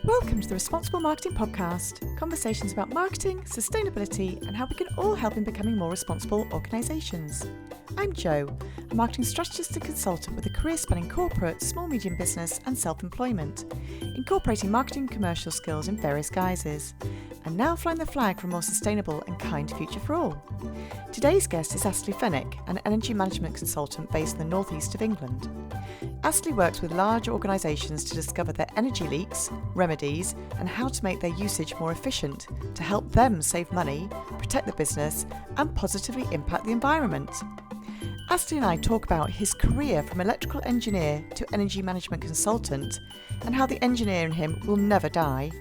Welcome to the Responsible Marketing Podcast, conversations about marketing, sustainability, and how we can all help in becoming more responsible organisations. I'm Jo, a marketing strategist and consultant with a career spanning corporate, small medium business and self-employment, incorporating marketing and commercial skills in various guises, and now flying the flag for a more sustainable and kind future for all. Today's guest is Astley Fenwick, an energy management consultant based in the northeast of England. Astley works with large organisations to discover their energy leaks, remedies, and how to make their usage more efficient to help them save money, protect the business, and positively impact the environment. Astley and I talk about his career from electrical engineer to energy management consultant and how the engineer in him will never die,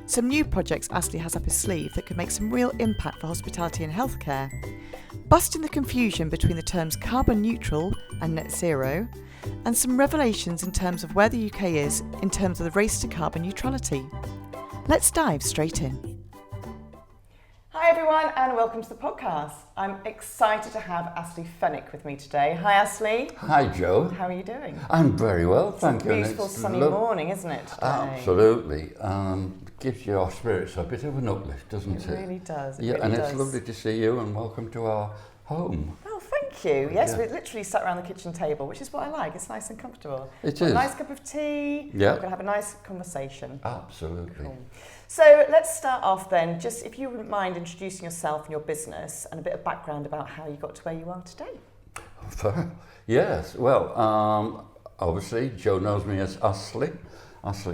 some new projects Astley has up his sleeve that could make some real impact for hospitality and healthcare, busting the confusion between the terms carbon neutral and net zero, and some revelations in terms of where the UK is in terms of the race to carbon neutrality. Let's dive straight in. Hi everyone and welcome to the podcast. I'm excited to have Astley Fenwick with me today. Hi Astley. Hi Jo. How are you doing? I'm very well, thank you. It's a beautiful sunny morning, isn't it? Today? Absolutely. Gives your spirits a bit of an uplift, doesn't it? It really does. It's lovely to see you and welcome to our home. Oh, thank you. Yes, we're literally sat around the kitchen table, which is what I like. It's nice and comfortable. It is. A is. nice cup of tea. Yeah. We're going to have a nice conversation. Absolutely. Cool. So let's start off then, just if you wouldn't mind introducing yourself and your business and a bit of background about how you got to where you are today. Yes, well, obviously Jo knows me as Astley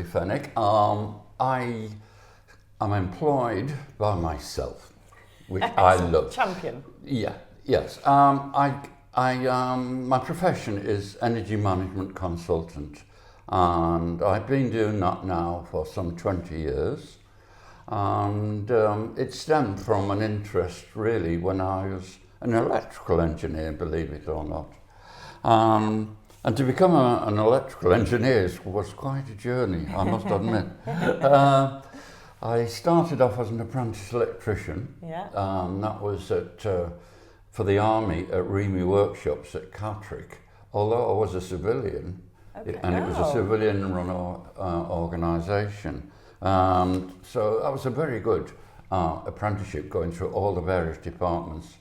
Fenwick. I am employed by myself, which I love. Champion. Yeah, yes. My profession is energy management consultant, and I've been doing that now for some 20 years. And it stemmed from an interest really when I was an electrical engineer, believe it or not. And to become an electrical engineer was quite a journey, I must admit. I started off as an apprentice electrician. Yeah. That was for the army at Remy Workshops at Catterick. Although I was a civilian, Okay. and it was a civilian-run organisation. So that was a very good apprenticeship, going through all the various departments,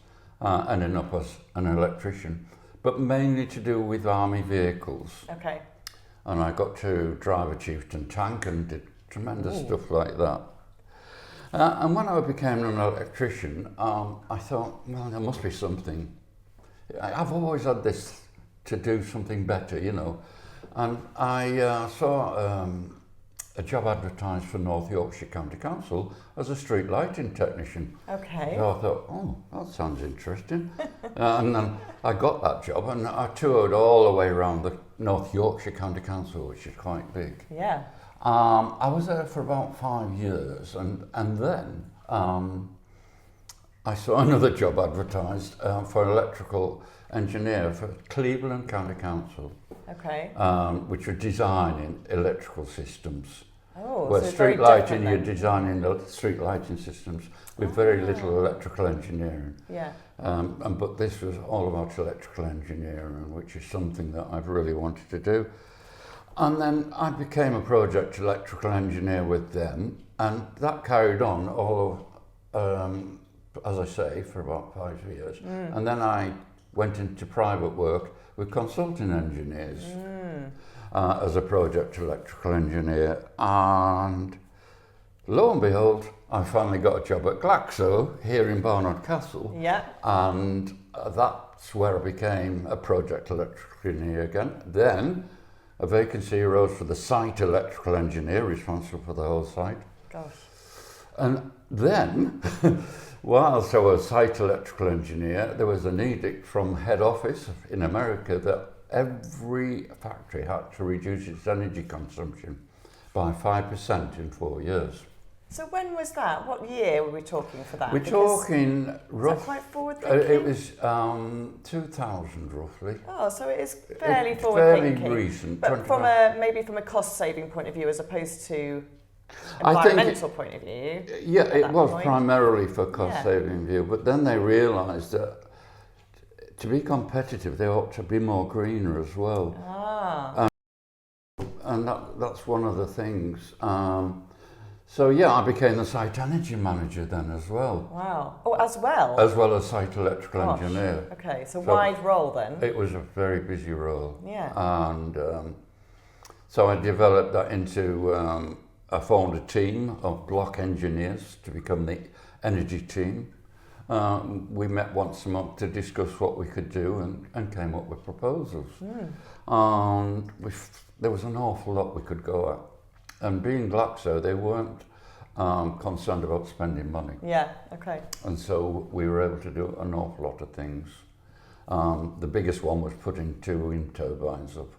ending up as an electrician, but mainly to do with army vehicles. Okay. And I got to drive a Chieftain tank and did tremendous stuff like that. And when I became an electrician, I thought, well, there must be something. I've always had this to do something better, you know. And I saw a job advertised for North Yorkshire County Council as a street lighting technician. Okay. So I thought, oh, that sounds interesting. And then I got that job and I toured all the way around the North Yorkshire County Council, which is quite big. Yeah. I was there for about 5 years and then I saw another job advertised for an electrical engineer for Cleveland County Council. Okay. Which were designing electrical systems. Oh, where so street lighting, you're designing the street lighting systems with very little electrical engineering. Yeah. But this was all about electrical engineering, which is something that I've really wanted to do. And then I became a project electrical engineer with them, and that carried on all as I say, for about 5 years. And then I went into private work with consulting engineers as a project electrical engineer, and lo and behold, I finally got a job at Glaxo here in Barnard Castle. Yeah. And that's where I became a project electrical engineer again. Then a vacancy arose for the site electrical engineer responsible for the whole site. Gosh. And then, whilst I was site electrical engineer, there was an edict from head office in America that every factory had to reduce its energy consumption by 5% in 4 years. So when was that? What year were we talking for that? We're talking roughly. Is that quite forward thinking? It was 2000 roughly. Oh, so it is fairly forward thinking. Fairly recent. But maybe from a cost saving point of view as opposed to environmental point of view. Yeah, it was primarily for cost saving view, but then they realised that to be competitive they ought to be more greener as well. And that's one of the things. So yeah, I became the site energy manager then as well. Wow. Oh, as well? As well as site electrical Gosh. engineer. Okay, so wide role then. It was a very busy role. Yeah. And so I developed that into, I formed a team of block engineers to become the energy team. We met once a month to discuss what we could do and came up with proposals. There was an awful lot we could go at. And being Glaxo, they weren't concerned about spending money. Yeah, okay. And so we were able to do an awful lot of things. The biggest one was putting 2 wind turbines up,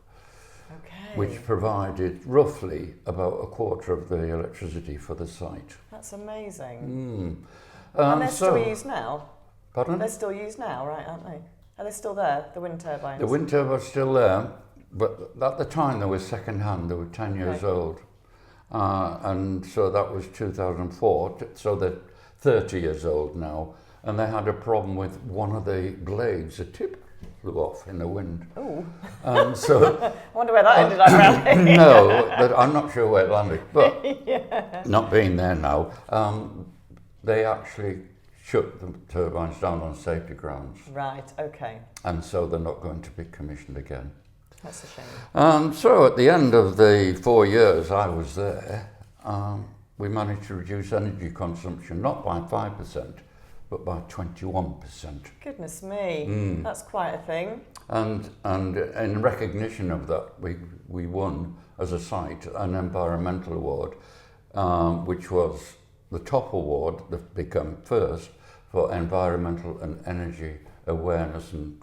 which provided roughly about a quarter of the electricity for the site. That's amazing. Mm. And they're still used now? Pardon? They're still used now, right, aren't they? Are they still there, the wind turbines? The wind turbines are still there, but at the time they were second-hand, they were 10 years old. And so that was 2004, so they're 30 years old now, and they had a problem with one of the blades, the tip flew off in the wind. Oh. So I wonder where that ended up around. No, but I'm not sure where it landed, but not being there now, they actually shut the turbines down on safety grounds. Right, okay. And so they're not going to be commissioned again. That's a shame. So at the end of the 4 years I was there, we managed to reduce energy consumption not by 5%, but by 21%. Goodness me, that's quite a thing. And in recognition of that, we won as a site an environmental award, which was the top award that became first for environmental and energy awareness and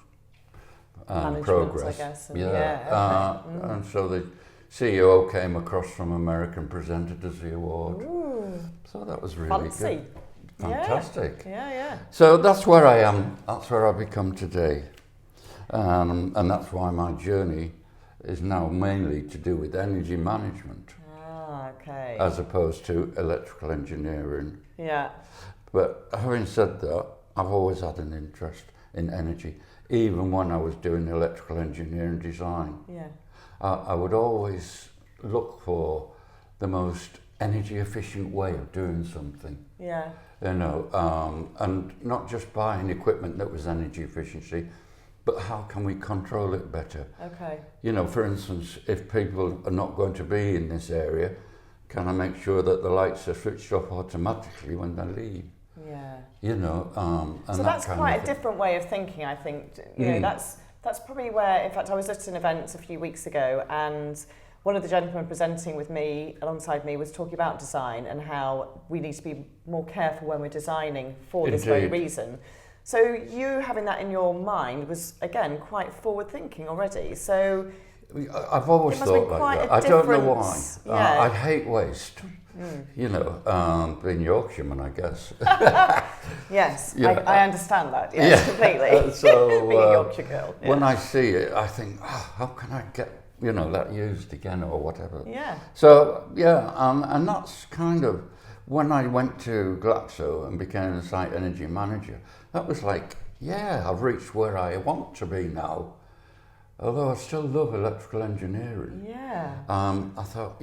progress. I guess. And so the CEO came across from America and presented us the award. Ooh. So that was really Fancy. good. Fantastic. Yeah. So that's where I am. That's where I've become today. And that's why my journey is now mainly to do with energy management. Okay. As opposed to electrical engineering. Yeah. But having said that, I've always had an interest in energy. Even when I was doing electrical engineering design, I would always look for the most energy efficient way of doing something. Yeah. You know, and not just buying equipment that was energy efficiency, but how can we control it better? Okay. You know, for instance, if people are not going to be in this area, can I make sure that the lights are switched off automatically when they leave? Yeah. You know, and so that's quite a different way of thinking, I think. You know, that's probably where, in fact, I was at an event a few weeks ago, and one of the gentlemen presenting with me, alongside me, was talking about design and how we need to be more careful when we're designing for this very reason. So you having that in your mind was, again, quite forward-thinking already. So I've always thought like that. I don't know why. I hate waste. You know, being Yorkshireman, I guess. Yes, I understand that. Yes, completely. So being a Yorkshire girl. When I see it, I think, how can I get that used again or whatever. Yeah. So and that's kind of when I went to Glaxo and became a site energy manager. That was like, I've reached where I want to be now. Although I still love electrical engineering. Yeah. I thought,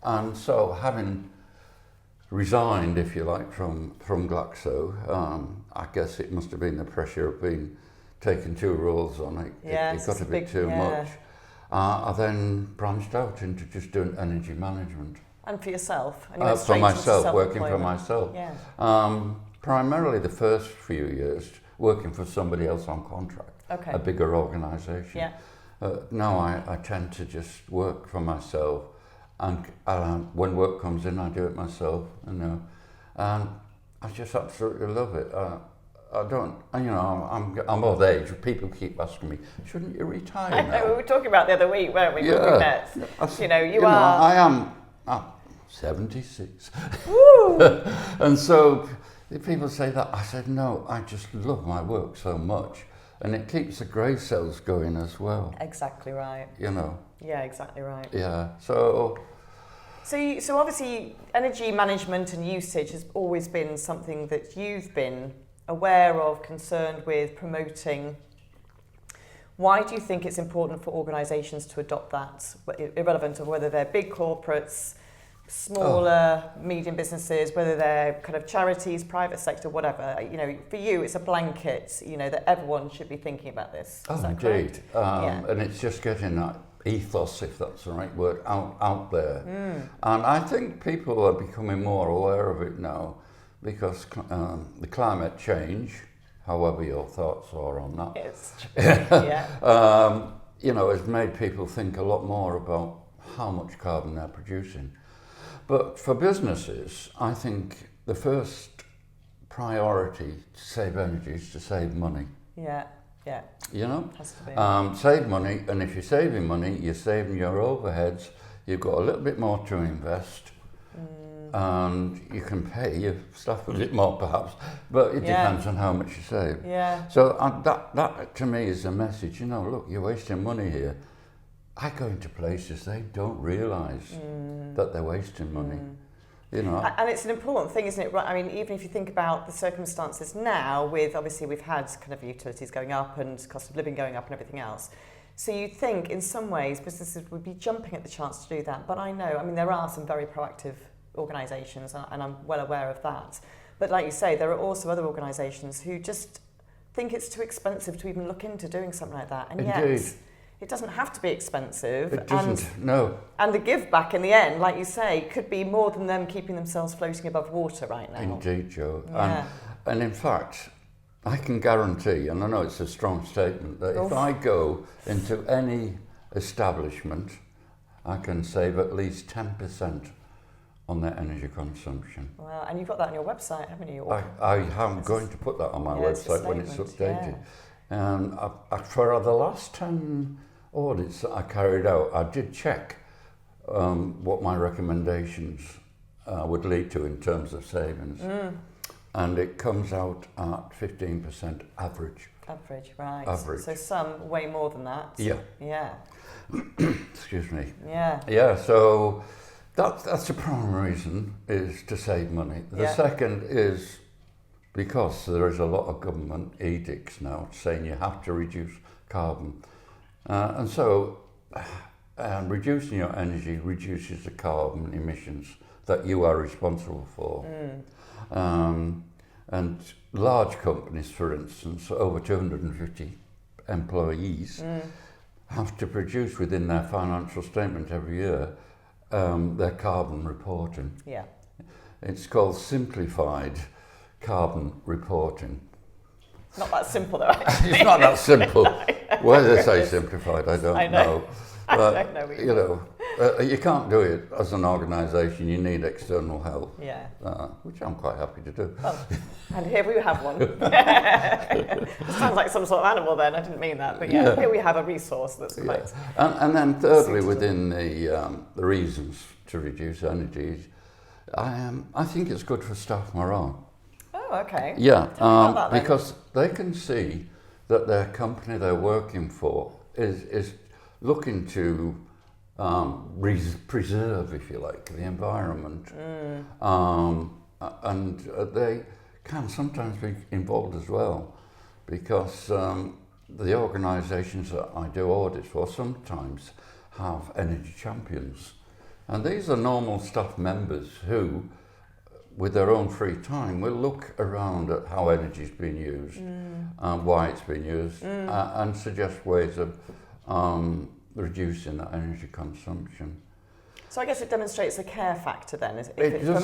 and so having resigned, if you like, from Glaxo, I guess it must have been the pressure of being taking 2 roles on it. It got a bit too much. I then branched out into just doing energy management. And for yourself? And you went for myself, working for myself. Yeah. Primarily the first few years, working for somebody else on contract, a bigger organisation. Yeah. Now I tend to just work for myself, and when work comes in, I do it myself, and I just absolutely love it. I don't, I'm old age. People keep asking me, shouldn't you retire now? I know, we were talking about the other week, weren't we? Yeah. When we met. You are. I am 76. Woo! And so if people say that, I said, no, I just love my work so much. And it keeps the grey cells going as well. Exactly right. Yeah, exactly right. Yeah, so obviously energy management and usage has always been something that you've been aware of, concerned with, promoting. Why do you think it's important for organisations to adopt that, irrelevant of whether they're big corporates, smaller, medium businesses, whether they're kind of charities, private sector, whatever. You know, for you, it's a blanket, you know, that everyone should be thinking about this. Is that indeed. correct? And it's just getting that ethos, if that's the right word, out there. And I think people are becoming more aware of it now because the climate change, however your thoughts are on that, It's true. Yeah. you know, has made people think a lot more about how much carbon they're producing. But for businesses, I think the first priority to save energy is to save money. Yeah. You know, Has to be. save money, and if you're saving money, you're saving your overheads. You've got a little bit more to invest, and you can pay your staff a bit more, perhaps. But it depends on how much you save. Yeah. So that to me is a message. You know, look, you're wasting money here. I go into places they don't realise that they're wasting money. You know, and it's an important thing, isn't it? Right. I mean, even if you think about the circumstances now, with obviously we've had kind of utilities going up and cost of living going up and everything else. So you'd think, in some ways, businesses would be jumping at the chance to do that. But I know, I mean, there are some very proactive organisations, and I'm well aware of that. But like you say, there are also other organisations who just think it's too expensive to even look into doing something like that, and Indeed. yet it doesn't have to be expensive. it doesn't. No. And the give back in the end, like you say, could be more than them keeping themselves floating above water right now. Indeed, Joe. Yeah. And in fact, I can guarantee, and I know it's a strong statement, that if I go into any establishment, I can save at least 10% on their energy consumption. Well, and you've got that on your website, haven't you? I am going to put that on my website when it's updated. And for the last 10 audits that I carried out, I did check what my recommendations would lead to in terms of savings. And it comes out at 15% average. Average, right. Average. So some way more than that. Yeah. Yeah. Excuse me. Yeah. Yeah, so that's the primary reason, is to save money. The second is because there is a lot of government edicts now saying you have to reduce carbon. And so reducing your energy reduces the carbon emissions that you are responsible for. And large companies, for instance, over 250 employees, have to produce within their financial statement every year their carbon reporting. Yeah. It's called simplified carbon reporting. Not that simple, though, actually. It's not that simple. Whether they say simplified, I don't know. But, I don't know either. you know, you can't do it as an organisation. You need external help. Yeah. Which I'm quite happy to do. Well, and here we have one. Sounds like some sort of animal then, I didn't mean that. But here we have a resource that's quite... And then thirdly, within the reasons to reduce energy, I think it's good for staff morale. Oh, okay. Yeah, because they can see that their company they're working for is looking to preserve, if you like, the environment. And they can sometimes be involved as well, because the organisations that I do audits for sometimes have energy champions. And these are normal staff members who, with their own free time, will look around at how energy is being used, and why it's being used, and suggest ways of reducing that energy consumption. So I guess it demonstrates a care factor then, It's from a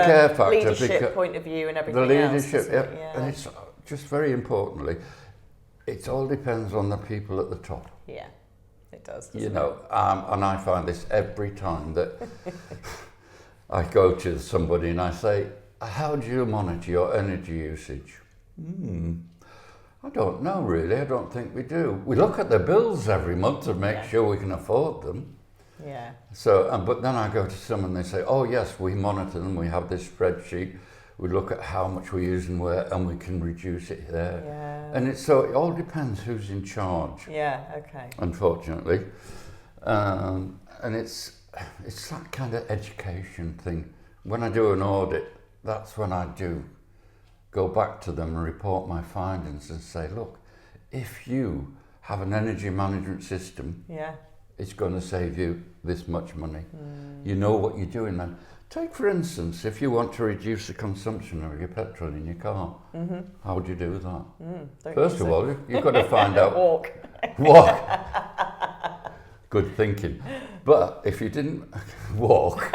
care factor. leadership point of view and everything the else. leadership, and it's just very importantly, it all depends on the people at the top. Yeah, it does. You know, and I find this every time that I go to somebody and I say, how do you monitor your energy usage? I don't know really, I don't think we do. We look at the bills every month to make sure we can afford them. Yeah. So, but then I go to someone and they say, oh yes, we monitor them, we have this spreadsheet, we look at how much we use and where, and we can reduce it there. Yeah. And so it all depends who's in charge. Yeah, okay. Unfortunately. And it's that kind of education thing. When I do an audit, that's when I do go back to them and report my findings and say, look, if you have an energy management system it's going to save you this much money. You know what you're doing then. Take, for instance, if you want to reduce the consumption of your petrol in your car, how would you do that? First of all, you've got to find out. Walk. Good thinking. But if you didn't walk,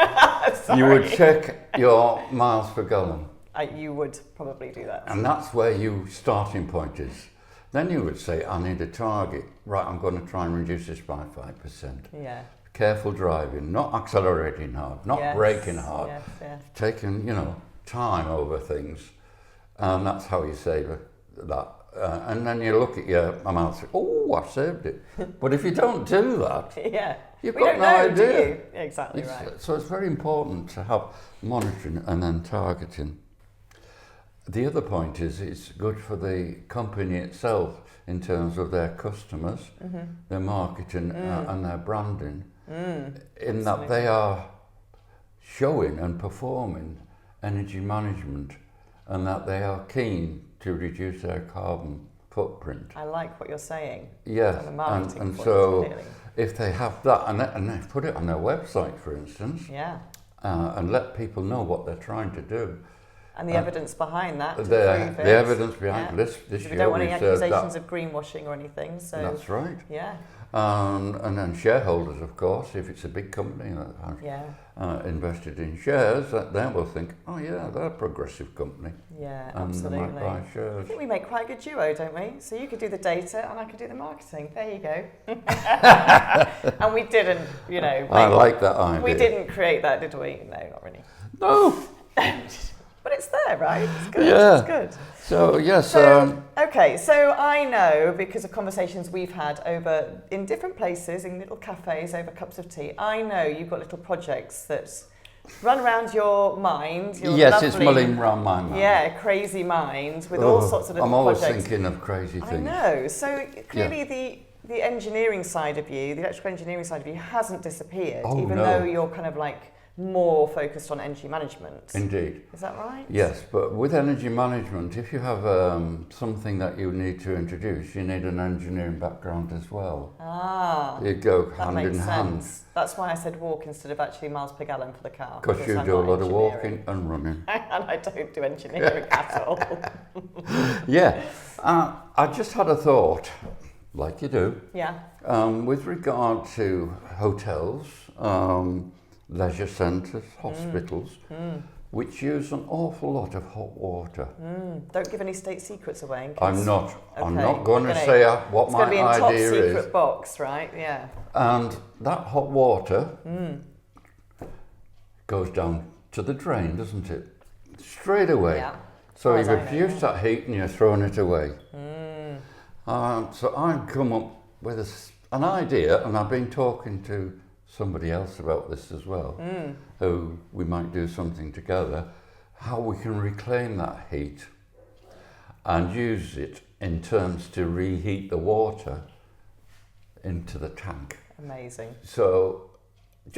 you would check your miles per gallon. You would probably do that. And that's where your starting point is. Then you would say, I need a target. Right, I'm going to try and reduce this by 5%. Yeah. Careful driving, not accelerating hard, not braking hard, taking, time over things. And that's how you save that. And then you look at your amount and say, oh, I saved it. But if you don't do that, you've got no idea. Do you? Exactly right. So it's very important to have monitoring and then targeting. The other point is it's good for the company itself in terms of their customers, their marketing and their branding, in that they are showing and performing energy management and that they are keen to reduce their carbon footprint. I like what you're saying. Yes, and so if they have that and they put it on their website, for instance, and let people know what they're trying to do. And the evidence behind that. The evidence behind this we don't want any accusations of greenwashing or anything. So that's right. Yeah. And then shareholders, of course, if it's a big company that has invested in shares, then we'll think, oh yeah, they're a progressive company. Yeah, and absolutely. they might buy shares. I think we make quite a good duo, don't we? So you could do the data and I could do the marketing. There you go. And we didn't, I like that idea. We didn't create that, did we? No, not really. No. But it's there, right? It's good. Yeah. It's good. So, yes. Okay, so I know because of conversations we've had over in different places, in little cafes over cups of tea, I know you've got little projects that run around your mind. Your lovely, it's mulling around my mind. Yeah, crazy mind with all sorts of little I'm always projects. thinking of crazy things. I know. So clearly the engineering side of you, the electrical engineering side of you hasn't disappeared, even though you're kind of like more focused on energy management. Indeed. Is that right? Yes, but with energy management, if you have something that you need to introduce, you need an engineering background as well. You go hand in hand. That's why I said walk instead of actually miles per gallon for the car. Because you do a lot of walking and running. And I don't do engineering at all. I just had a thought, like you do. Yeah. With regard to hotels, leisure centres, hospitals, which use an awful lot of hot water. Don't give any state secrets away. In case. I'm not going to say what my idea is. It's going to be in top secret box, right? Yeah. And that hot water goes down to the drain, doesn't it? Straight away. Yeah. So you've produced that heat and you're throwing it away. So I've come up with an idea, and I've been talking to somebody else about this as well, who we might do something together, how we can reclaim that heat and use it in terms to reheat the water into the tank. Amazing. So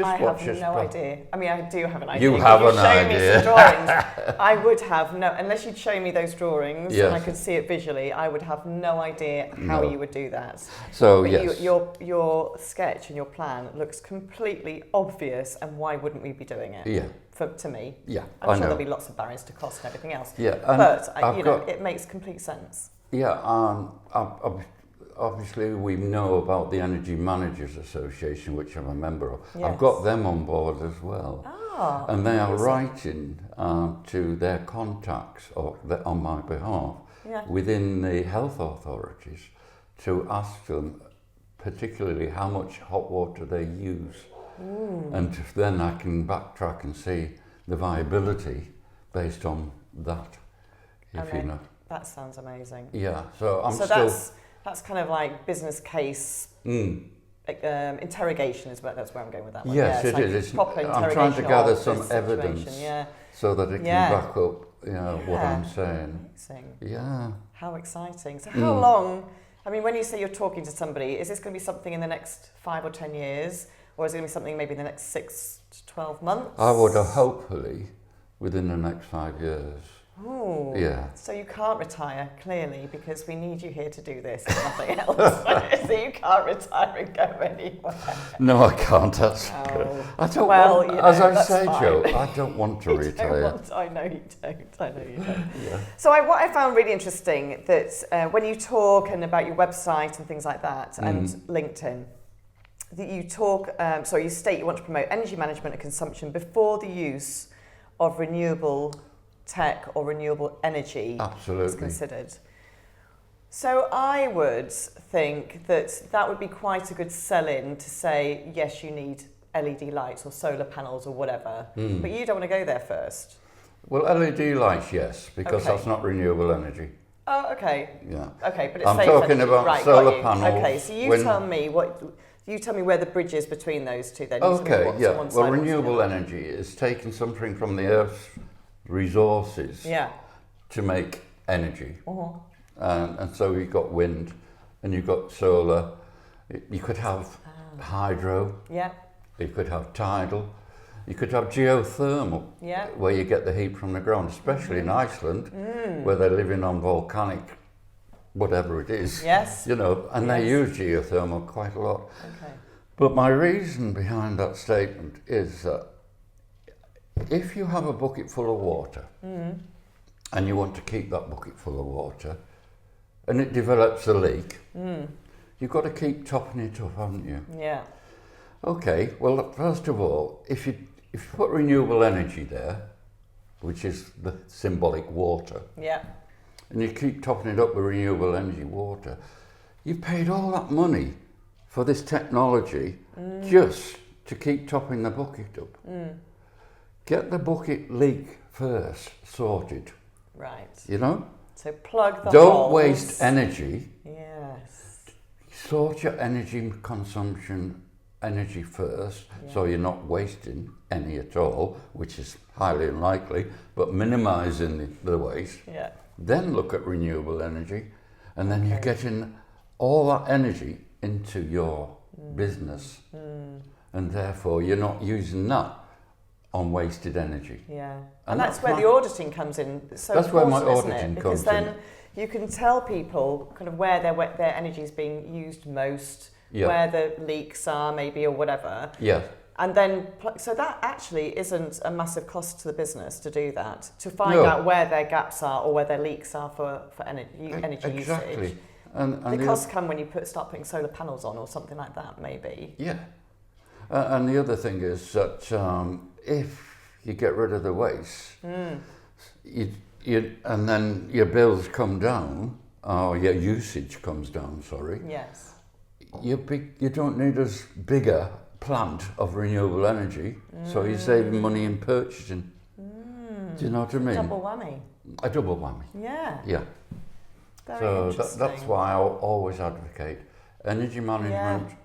I have no idea. I mean, I do have an idea. You have an idea. Show me some drawings. I would have unless you'd show me those drawings and I could see it visually, I would have no idea how you would do that. So but your sketch and your plan looks completely obvious, and why wouldn't we be doing it? Yeah. To me. Yeah, I'm sure there'll be lots of barriers to cost and everything else. Yeah. But it makes complete sense. Yeah. Obviously, we know about the Energy Managers Association, which I'm a member of. Yes. I've got them on board as well. And they are writing to their contacts on my behalf within the health authorities to ask them particularly how much hot water they use. And then I can backtrack and see the viability based on that, if you know. That sounds amazing. Yeah, so that's kind of like business case interrogation that's where I'm going with that one. Yes, it is. It's proper interrogation. I'm trying to gather some evidence so that it can back up what I'm saying. Amazing. Yeah. How exciting. So how long, I mean, when you say you're talking to somebody, is this going to be something in the next 5 or 10 years? Or is it going to be something maybe in the next 6 to 12 months? I would hopefully within the next 5 years. Oh, yeah. So you can't retire, clearly, because we need you here to do this and nothing else. So you can't retire and go anywhere. No, I can't. I don't want, as I say, fine. Joe, I don't want to retire. I know you don't. Yeah. So what I found really interesting that when you talk and about your website and things like that and LinkedIn, that you talk, you state you want to promote energy management and consumption before the use of renewable tech or renewable energy is considered. So I would think that would be quite a good sell-in to say, yes, you need LED lights or solar panels or whatever, but you don't want to go there first. Well, LED lights, yes, because that's not renewable energy. Oh, okay. Yeah. Okay, but it's I'm safe talking energy. about solar panels. Okay, so you tell me where the bridge is between those two then. Okay, yeah. Well, renewable energy is taking something from the Earth's resources to make energy. And so you've got wind and you've got solar. You could have hydro. Yeah. You could have tidal. You could have geothermal, where you get the heat from the ground, especially in Iceland, where they're living on volcanic, whatever it is. Yes. You know, and they use geothermal quite a lot. Okay. But my reason behind that statement is that if you have a bucket full of water and you want to keep that bucket full of water and it develops a leak, you've got to keep topping it up, haven't you? Yeah. Okay, well, first of all, if you put renewable energy there, which is the symbolic water, and you keep topping it up with renewable energy water, you've paid all that money for this technology just to keep topping the bucket up. Get the bucket leak first sorted. Right. You know? So plug the Don't waste energy. Yes. Sort your energy consumption energy first, so you're not wasting any at all, which is highly unlikely, but minimizing the waste. Yeah. Then look at renewable energy, and then you're getting all that energy into your business, and therefore you're not using that on wasted energy. Yeah, and that's where the auditing comes in. So that's where my auditing comes in. Because then you can tell people kind of where their energy is being used most, where the leaks are maybe or whatever. Yeah. And then, so that actually isn't a massive cost to the business to do that, to find out where their gaps are or where their leaks are for energy usage. And the costs come when you start putting solar panels on or something like that, maybe. Yeah. And the other thing is that if you get rid of the waste, and then your bills come down, or your usage comes down, sorry. Yes. You don't need as bigger plant of renewable energy, so you're saving money in purchasing. Do you know what I mean? Double whammy. A double whammy. Yeah. Yeah. Very so that's why I always advocate energy management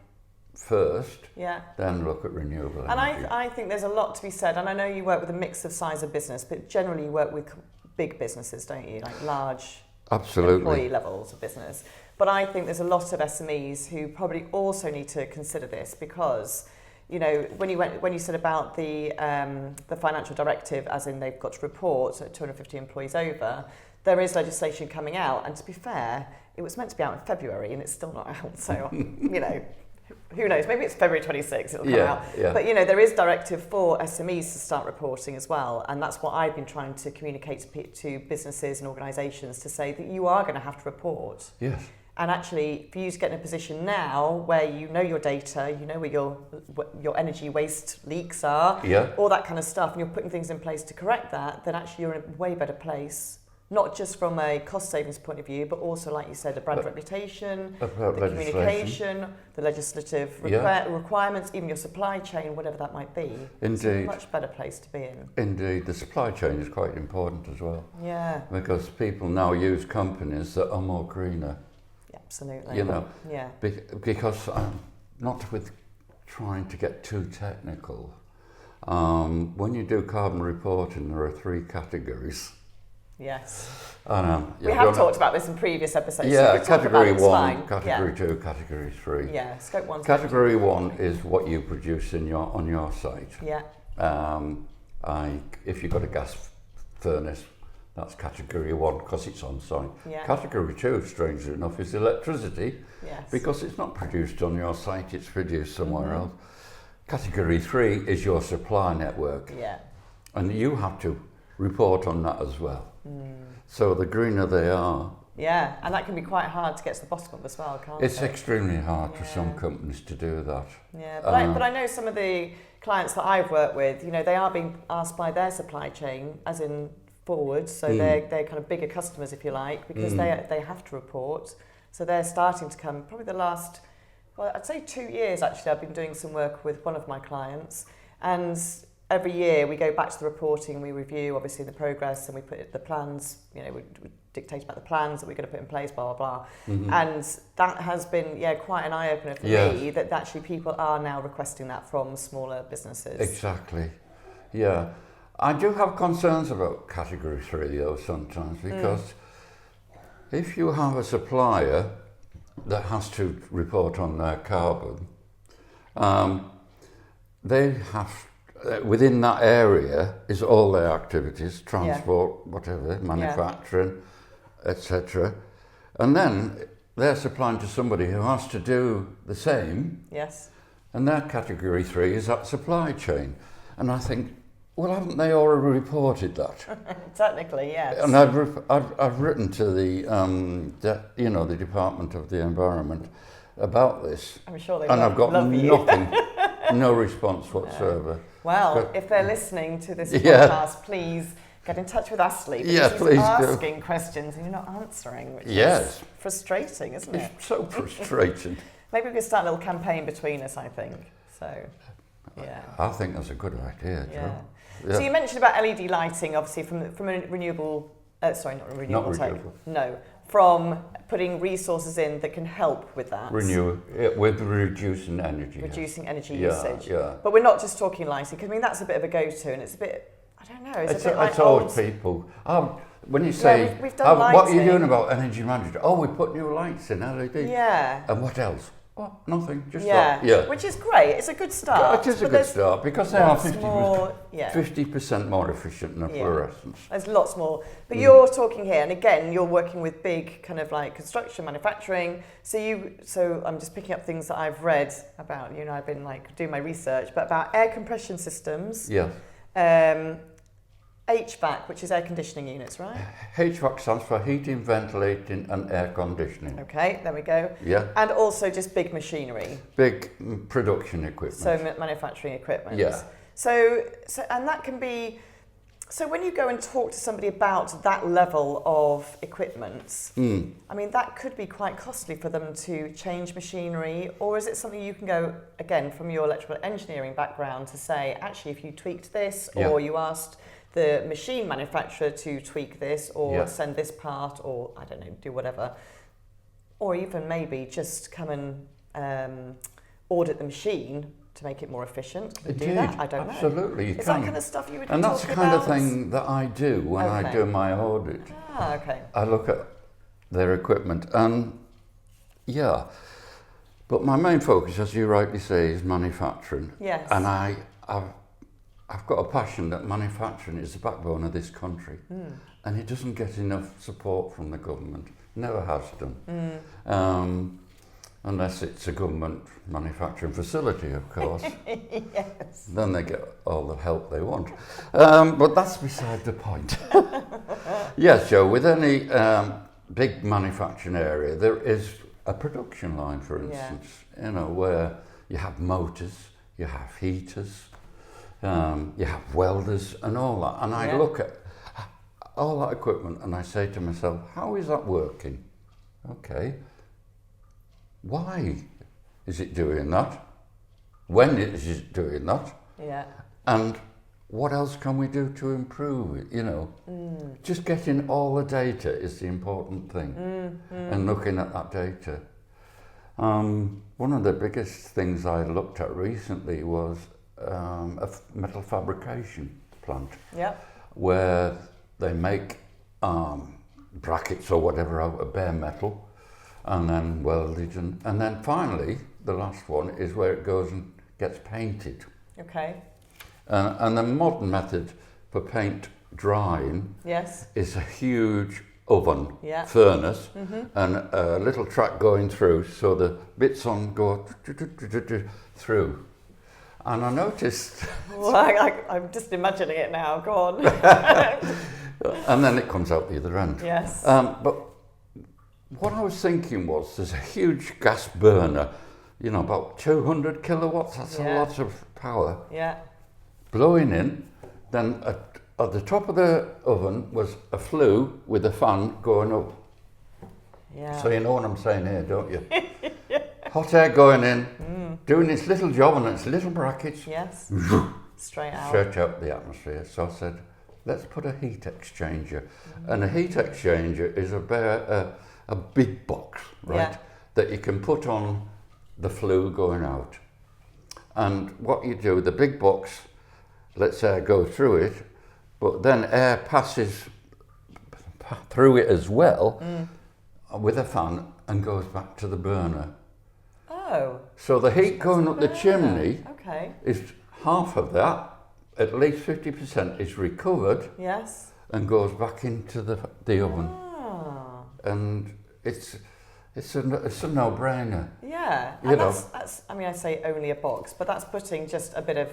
first, then look at renewable energy. And I think there's a lot to be said, and I know you work with a mix of size of business, but generally you work with big businesses, don't you? Like large employee levels of business. But I think there's a lot of SMEs who probably also need to consider this because, you know, when you said about the financial directive, as in they've got to report 250 employees over, there is legislation coming out, and to be fair, it was meant to be out in February and it's still not out. So, you know, who knows? Maybe it's February 26th it'll come out. Yeah. But you know, there is directive for SMEs to start reporting as well, and that's what I've been trying to communicate to businesses and organisations to say that you are going to have to report. Yes. And actually, for you to get in a position now where you know your data, you know where your energy waste leaks are, all that kind of stuff, and you're putting things in place to correct that, then actually you're in a way better place. Not just from a cost savings point of view, but also, like you said, a brand reputation, the communication, the legislative requirements, even your supply chain, whatever that might be. Indeed. It's a much better place to be in. Indeed. The supply chain is quite important as well. Yeah. Because people now use companies that are more greener. Absolutely. You know, because not with trying to get too technical. When you do carbon reporting, there are 3 categories. Yes. We have talked about this in previous episodes. Yeah, so category 1, category 2, category 3. Yeah, scope 1. Category 1 is what you produce on your site. Yeah. If you've got a gas furnace, That's category 1 because it's on site. Yeah. Category 2, strangely enough, is electricity. Yes. Because it's not produced on your site, it's produced somewhere else. Category 3 is your supply network. Yeah. And you have to report on that as well. So the greener they are. Yeah, and that can be quite hard to get to the bottom of as well, can't it? It's extremely hard for some companies to do that. Yeah, but I know some of the clients that I've worked with, you know, they are being asked by their supply chain, as in forward, so they're kind of bigger customers, if you like, because they have to report. So they're starting to come, probably the last, well, I'd say 2 years actually, I've been doing some work with one of my clients, and every year we go back to the reporting, we review obviously the progress, and we put the plans, you know, we dictate about the plans that we're going to put in place, blah, blah, blah. And that has been, quite an eye-opener for me, that actually people are now requesting that from smaller businesses. Exactly, yeah. I do have concerns about category 3 though sometimes, because if you have a supplier that has to report on their carbon, they have, within that area is all their activities, transport, whatever, manufacturing, etc. And then they're supplying to somebody who has to do the same. Yes. And their category 3 is that supply chain. And I think, well, haven't they already reported that? Technically, yes. And I've written to the Department of the Environment about this. I'm sure they I've got love you. nothing, no response whatsoever. Well, if they're listening to this podcast, please get in touch with Astley. Because he's asking questions and you're not answering, which is frustrating, isn't it? It's so frustrating. Maybe we could start a little campaign between us, I think. So, yeah. I think that's a good idea, Joe. Yeah. So you mentioned about LED lighting, obviously from a renewable, from putting resources in that can help with that. With reducing energy. Reducing energy usage. Yeah. But we're not just talking lighting, because I mean that's a bit of a go-to, and it's a bit, I don't know, it's a bit like it's old people. When you say, we've done what are you lighting. doing about energy management? Oh, we put new lights in LED. Yeah. And what else? Oh, nothing, just that. Yeah, which is great. It's a good start. It is a good start because they are 50% more, more efficient than fluorescence. There's lots more. But you're talking here, and again, you're working with big kind of like construction, manufacturing. So I'm just picking up things that I've read about. You know, I've been like doing my research, but about air compression systems. Yeah. HVAC, which is air conditioning units, right? HVAC stands for heating, ventilating and air conditioning. Okay, there we go. Yeah. And also just big machinery. Big production equipment. So manufacturing equipment. Yeah. So and that can be, so when you go and talk to somebody about that level of equipment, I mean, that could be quite costly for them to change machinery, or is it something you can go, again, from your electrical engineering background to say, actually, if you tweaked this, or you asked the machine manufacturer to tweak this or send this part or, I don't know, do whatever. Or even maybe just come and audit the machine to make it more efficient. Can you do that? I don't know. Absolutely, you Is can. that kind of stuff you would And that's the kind of thing that I do when I do my audit. Ah, okay. I look at their equipment and, but my main focus, as you rightly say, is manufacturing. Yes. And I've got a passion that manufacturing is the backbone of this country, and it doesn't get enough support from the government. Never has done, unless it's a government manufacturing facility, of course. Yes. Then they get all the help they want. But that's beside the point. Yes, Joe. With any big manufacturing area, there is a production line, for instance. You know, where you have motors, you have heaters. You have welders and all that, and I look at all that equipment and I say to myself, how is that working? Okay, why is it doing that? When is it doing that? Yeah. And what else can we do to improve it? You know, just getting all the data is the important thing, and looking at that data. One of the biggest things I looked at recently was a metal fabrication plant, where they make brackets or whatever out of bare metal and then welded, and then finally the last one is where it goes and gets painted. Okay. And the modern method for paint drying Yes. is a huge oven, Yeah. furnace, and a little track going through, so the bits on go through. And I noticed... Well, I'm just imagining it now. Go on. and then it comes out the other end. Yes. But what I was thinking was, there's a huge gas burner, you know, about 200 kilowatts, that's a lot of power. Yeah. Blowing in, then at the top of the oven was a flue with a fan going up. Yeah. So you know what I'm saying here, don't you? Hot air going in, doing its little job on its little brackets. Yes. Straight out. Straight out the atmosphere. So I said, let's put a heat exchanger. And a heat exchanger is a big box, right? That you can put on the flue going out. And what you do, the big box lets air go through it, but then air passes through it as well with a fan and goes back to the burner. Oh. So the heat going up the chimney is half of that, at least 50% is recovered. Yes. And goes back into the oven. Ah. And it's a no-brainer. Yeah. You And know. that's I mean, I say only a box, but that's putting just a bit of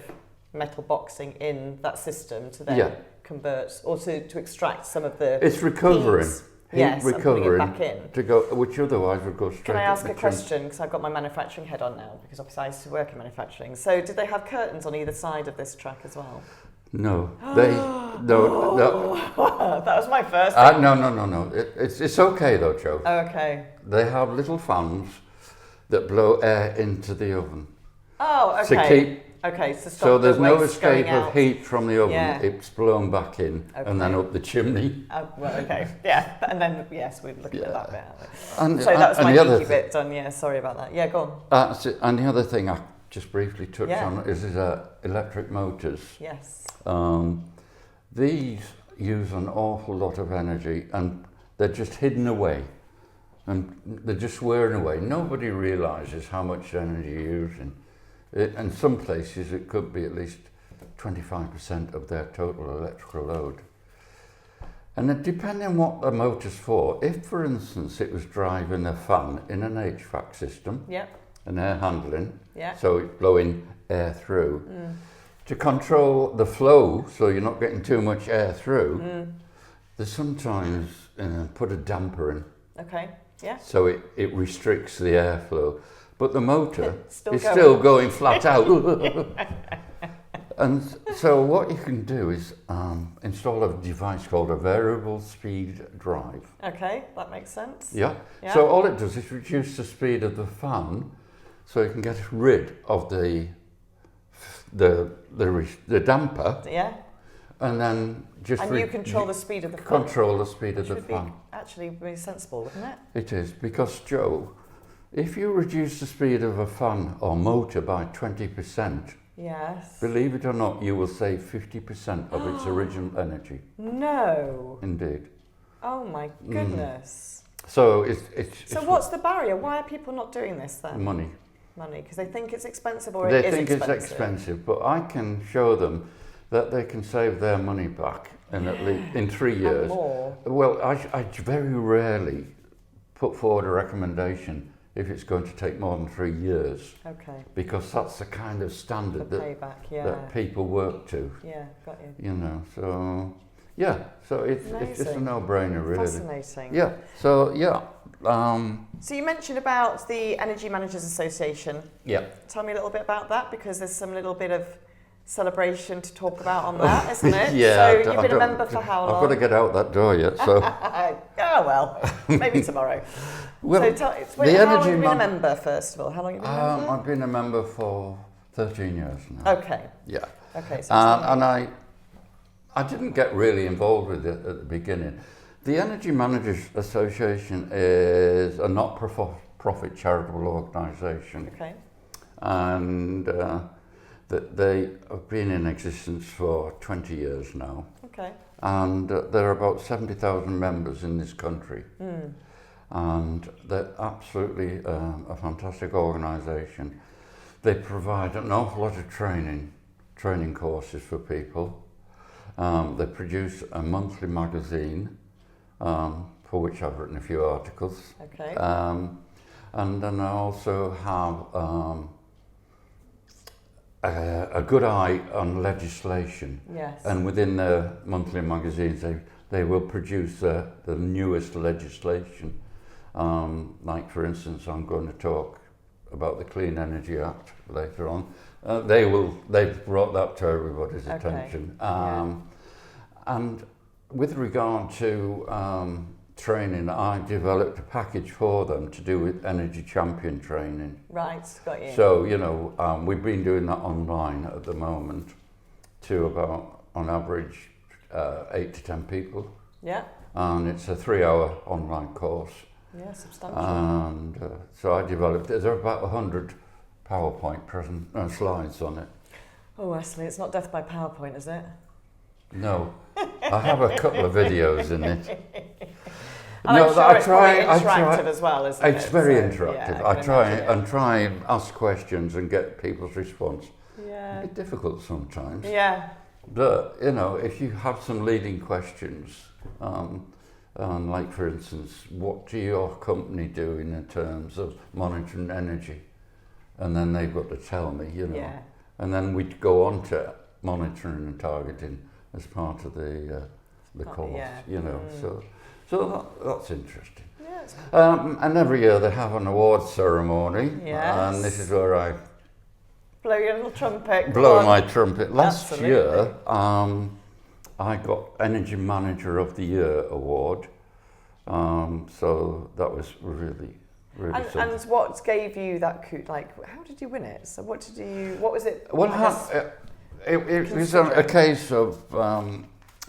metal boxing in that system to then convert or to extract some of the It's recovering. heat. Heat Yes, recovering and putting it back in. to go, which otherwise would go straight. Can I up ask the a question? Because I've got my manufacturing head on now, because obviously I used to work in manufacturing. So did they have curtains on either side of this track as well? No, no. That was my first. No. It's okay though, Joe. Oh, okay. They have little fans that blow air into the oven. Oh, okay. To keep. Okay, so stop So there's the no waste escape going of out. heat from the oven. Yeah. It's blown back in and then up the chimney. Oh, well, okay. Yeah, and then yes, we'd look at that bit. And, So that was and my the other geeky bit done. Yeah, sorry about that. Yeah, go on. And the other thing I just briefly touch on is electric motors. Yes. These use an awful lot of energy and they're just hidden away and they're just wearing away. Nobody realises how much energy you're using. In some places it could be at least 25% of their total electrical load. And then depending on what the motor's for, if for instance it was driving a fan in an HVAC system, an air handling, so it's blowing air through, to control the flow so you're not getting too much air through, they sometimes put a damper in. Okay, yeah. So it restricts the airflow. But the motor Still is going. still going flat out. And so what you can do is install a device called a variable speed drive. Okay, that makes sense. Yeah. So all it does is reduce the speed of the fan so you can get rid of the damper. Yeah. And then just And you control the speed of the fan. control the speed of the Which would fan. be actually be sensible, wouldn't it? It is, because Joe, if you reduce the speed of a fan or motor by 20%, Yes. believe it or not, you will save 50% of its original energy. No. Indeed. Oh my goodness. So it's So what's the barrier? Why are people not doing this then? money. Money, because they think it's expensive or They it is think expensive. it's expensive, but I can show them that they can save their money back in at least in 3 years. And more. Well, I very rarely put forward a recommendation if it's going to take more than 3 years, Okay. because that's the kind of standard The that payback, that people work to. Yeah, got you. You know, so yeah, so it's just a Amazing. no-brainer, really. Fascinating. Yeah. So yeah. So you mentioned about the Energy Managers Association. Yeah. Tell me a little bit about that, because there's some little bit of celebration to talk about on that, isn't it? Yeah. So you've been a member for how long? I've got to get out that door yet. So. Oh well, maybe tomorrow. Well, so how long have you been a member, first of all? How long have you been a member? I've been a member for 13 years now. Okay. Yeah. Okay. So And I didn't get really involved with it at the beginning. The Energy Managers Association is a not-for-profit charitable organisation. Okay. And they have been in existence for 20 years now. Okay. And there are about 70,000 members in this country. And they're absolutely a fantastic organisation. They provide an awful lot of training courses for people. They produce a monthly magazine, for which I've written a few articles. Okay. And then I also have a good eye on legislation. Yes. And within their monthly magazines, they will produce the newest legislation. Like, for instance, I'm going to talk about the Clean Energy Act later on. They've brought that to everybody's attention. And with regard to training, I developed a package for them to do with energy champion training. Right, got you. So, we've been doing that online at the moment to about, on average, 8 to 10 people. Yeah. And it's a 3-hour online course. Yeah, substantial. And so I developed, there are about 100 PowerPoint slides on it. Oh, Astley, it's not death by PowerPoint, is it? No, I have a couple of videos in it. And No, I'm sure it's probably interactive as well, isn't it? It's very So, interactive. yeah, I can try imagine. and ask questions and get people's response. Yeah. It's difficult sometimes. Yeah. But, if you have some leading questions, like for instance, what do your company do in terms of monitoring energy? And then they've got to tell me, Yeah. And then we'd go on to monitoring and targeting as part of the course, yeah. So that's interesting. Yes. And every year they have an awards ceremony. Yes. And this is where I Blow your little trumpet. blow my trumpet. Last Absolutely. year, I got Energy Manager of the Year award. So that was really something. And what gave you that how did you win it? So what was it? Well, it was a case of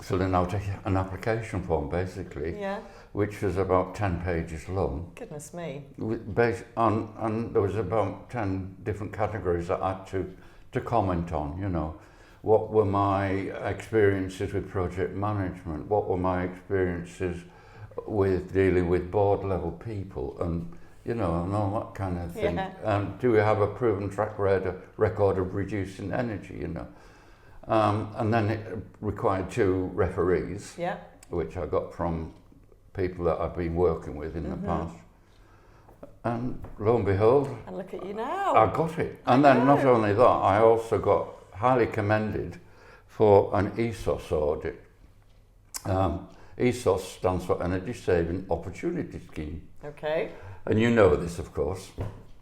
filling out an application form, basically, Yeah. which was about 10 pages long. Goodness me. Based on, and there was about 10 different categories that I had to comment on, What were my experiences with project management? What were my experiences with dealing with board level people? And and all that kind of thing. Yeah. Do we have a proven track record of reducing energy, And then it required 2 referees, Yeah. which I got from people that I've been working with in the past. And lo and behold, And look at you now. I got it. And then not only that, I also got highly commended for an ESOS audit. ESOS stands for Energy Saving Opportunity Scheme. Okay. And you know this, of course.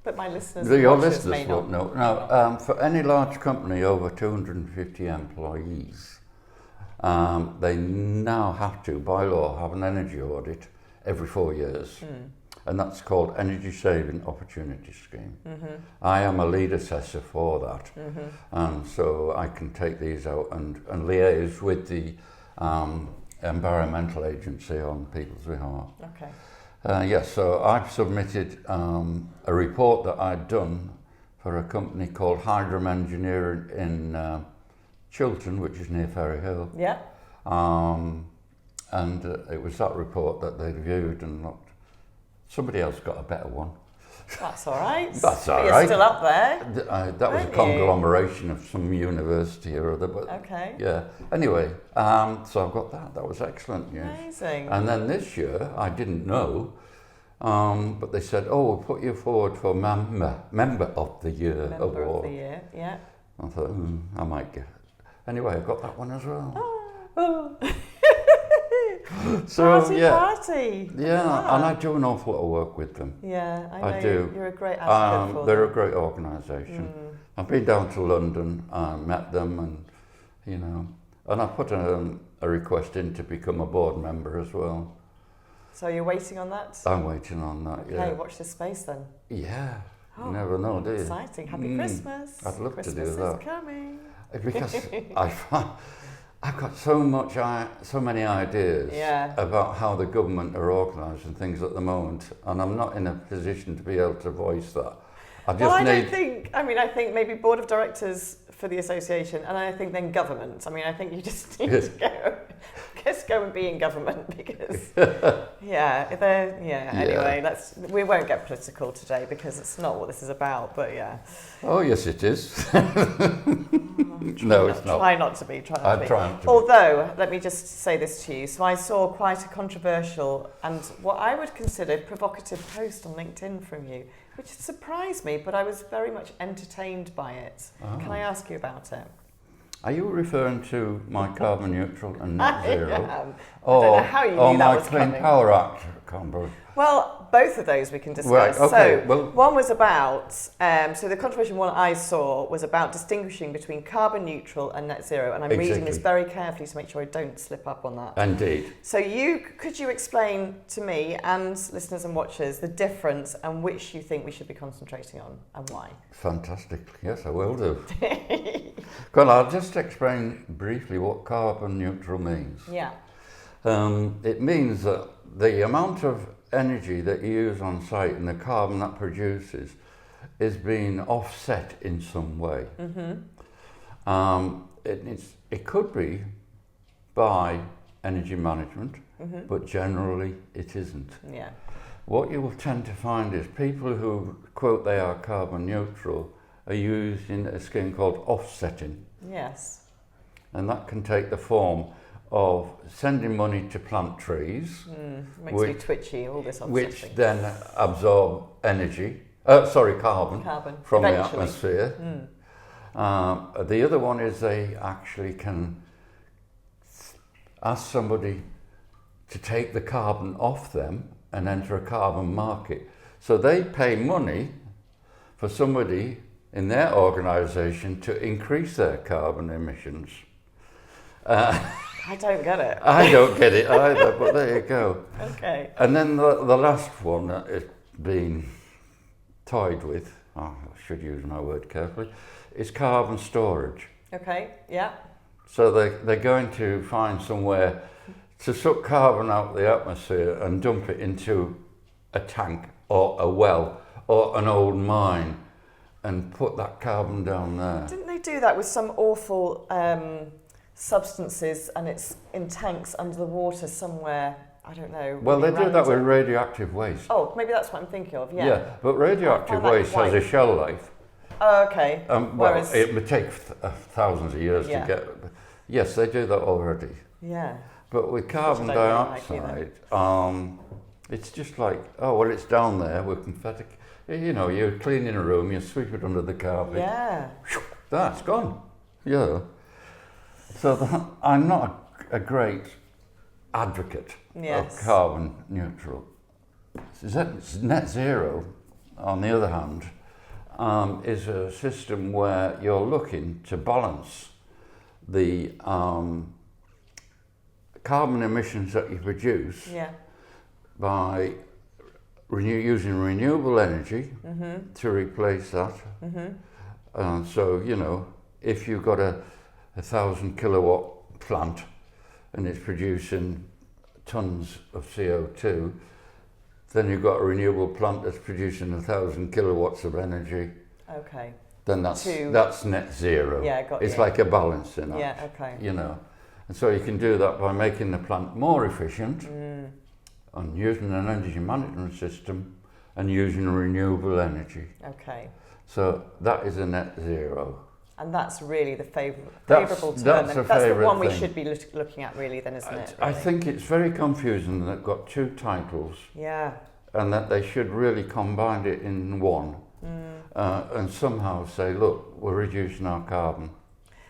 But my listeners Your and watchers may listeners not. won't know. Now, for any large company over 250 employees, they now have to, by law, have an energy audit every 4 years. And that's called Energy Saving Opportunity Scheme. I am a lead assessor for that. And so I can take these out and liaise with the environmental agency on people's behalf. Okay. So I've submitted a report that I'd done for a company called Hydrum Engineering in Chiltern, which is near Ferry Hill. Yeah. And it was that report that they viewed and looked. Somebody else got a better one. That's all right. That's all But right. You're still up there. That was a Weren't you? conglomeration of some university or other. But Okay. yeah. Anyway, so I've got that. That was excellent news. Amazing. And then this year, I didn't know, but they said, "Oh, we'll put you forward for Member of the Year Member award." of the year. Yeah. I thought, I might get it. Anyway, I got that one as well. Oh. So Party. yeah, and I do an awful lot of work with them. Yeah, I know do. You're a great advocate for They're them. a great organisation. I've been down to London, met them, and and I put a request in to become a board member as well. So you're waiting on that? I'm waiting on that. Okay, Yeah. watch this space then. Yeah. Oh, You never know, do you? Exciting. Happy Christmas. I'd love to do Christmas that. is coming. Because I've got so many ideas Yeah. about how the government are organising things at the moment, and I'm not in a position to be able to voice that. I think maybe board of directors for the association, and I think then government. I mean, I think you just need to go and be in government because, Anyway, we won't get political today because it's not what this is about. But yeah. Oh yes, it is. No, it's not. Try not to be. I try not to be. Although, let me just say this to you. So I saw quite a controversial and what I would consider provocative post on LinkedIn from you, which surprised me, but I was very much entertained by it. Oh. Can I ask you about it? Are you referring to my carbon neutral and net zero? I don't know how you knew that was Clean coming. Power Act? I can't remember. Well, both of those we can discuss. Right, okay, so, well- one was about, so the controversial one I saw was about distinguishing between carbon neutral and net zero, and I'm reading this very carefully to make sure I don't slip up on that. Indeed. So could you explain to me and listeners and watchers the difference and which you think we should be concentrating on and why? Fantastic. Yes, I will do. Well, I'll just explain briefly what carbon neutral means. Yeah. It means that the amount of energy that you use on site and the carbon that produces is being offset in some way. It could be by energy management, but generally it isn't. Yeah. What you will tend to find is people who quote they are carbon neutral are using a scheme called offsetting. Yes. And that can take the form of sending money to plant trees, Makes me twitchy, all this offsetting. which then absorb carbon from Eventually. the atmosphere. The other one is they actually can ask somebody to take the carbon off them and enter a carbon market. So they pay money for somebody in their organisation to increase their carbon emissions. I don't get it. I don't get it either, but there you go. Okay. And then the last one that is being toyed with, I should use my word carefully, is carbon storage. Okay, yeah. So they're going to find somewhere to suck carbon out of the atmosphere and dump it into a tank or a well or an old mine and put that carbon down there. Didn't they do that with some awful substances and it's in tanks under the water somewhere? I don't know. Well, they really do that with random. radioactive waste. Oh, maybe that's what I'm thinking of, yeah. But radioactive I find that waste has a quite- shell life. Oh, okay. Well, Whereas, it would take thousands of years Yeah. to get. Yes, they do that already. yeah. But with carbon I don't really like dioxide, it's just like, oh, well, it's down there. We're pathetic. You know, you're cleaning a room, you sweep it under the carpet. Yeah. That's gone. Yeah. So I'm not a great advocate Yes. of carbon neutral. Net zero, on the other hand, is a system where you're looking to balance the carbon emissions that you produce Yeah. by using renewable energy to replace that. So, you know, if you've got a 1,000 kilowatt plant and it's producing tons of CO2, then you've got a renewable plant that's producing 1,000 kilowatts of energy. Okay. Then that's net zero. Yeah, got It's you. like a balancing act. Yeah, okay. You know, and so you can do that by making the plant more efficient and using an energy management system and using renewable energy. Okay. So that is a net zero. And that's really the favourable term. That's and a that's the favourite one we thing. should be looking at really then, isn't it? I really? think it's very confusing that they've got two titles Yeah. and that they should really combine it in one and somehow say, look, we're reducing our carbon.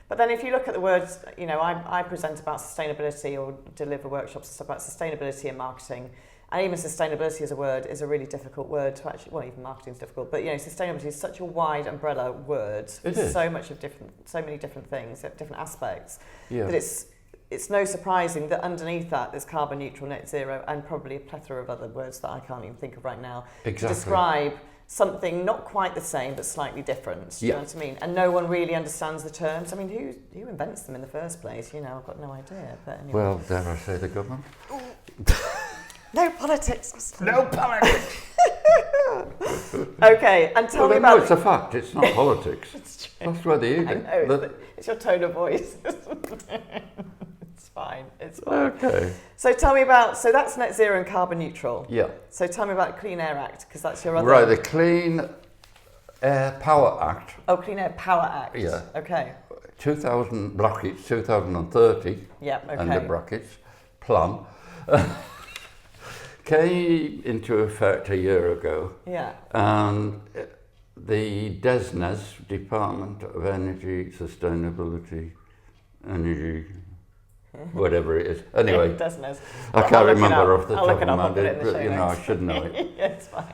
But then if you look at the words, you know, I present about sustainability or deliver workshops and stuff about sustainability and marketing. And even sustainability as a word is a really difficult word to actually, well, even marketing is difficult, but, you know, sustainability is such a wide umbrella word. It is. So many different things, different aspects, Yeah. that it's no surprising that underneath that there's carbon neutral, net zero, and probably a plethora of other words that I can't even think of right now to Exactly. describe something not quite the same but slightly different. Do you know what I mean? And no one really understands the terms. I mean, who invents them in the first place? You know, I've got no idea. But anyway. Well, dare I say the government? No politics. No politics! Okay, and tell me No, about. it's a fact, it's not politics. It's true. That's where they eat I it. know, it's your tone of voice. It's fine. It's fine. Okay. So tell me about. So that's net zero and carbon neutral. Yeah. So tell me about Clean Air Act because that's your other. Right, the Clean Air Power Act Oh, Clean Air Power Act. Yeah. Okay. 2000 brackets 2030, yeah, okay. and the brackets plan came into effect a year ago. Yeah. And the DESNES, Department of Energy, Sustainability, Energy, whatever it is. Anyway, DESNES. I can't remember off the I'll top look it of up, my I'll put it in head, the but show notes. I should know it. Yeah, it's fine.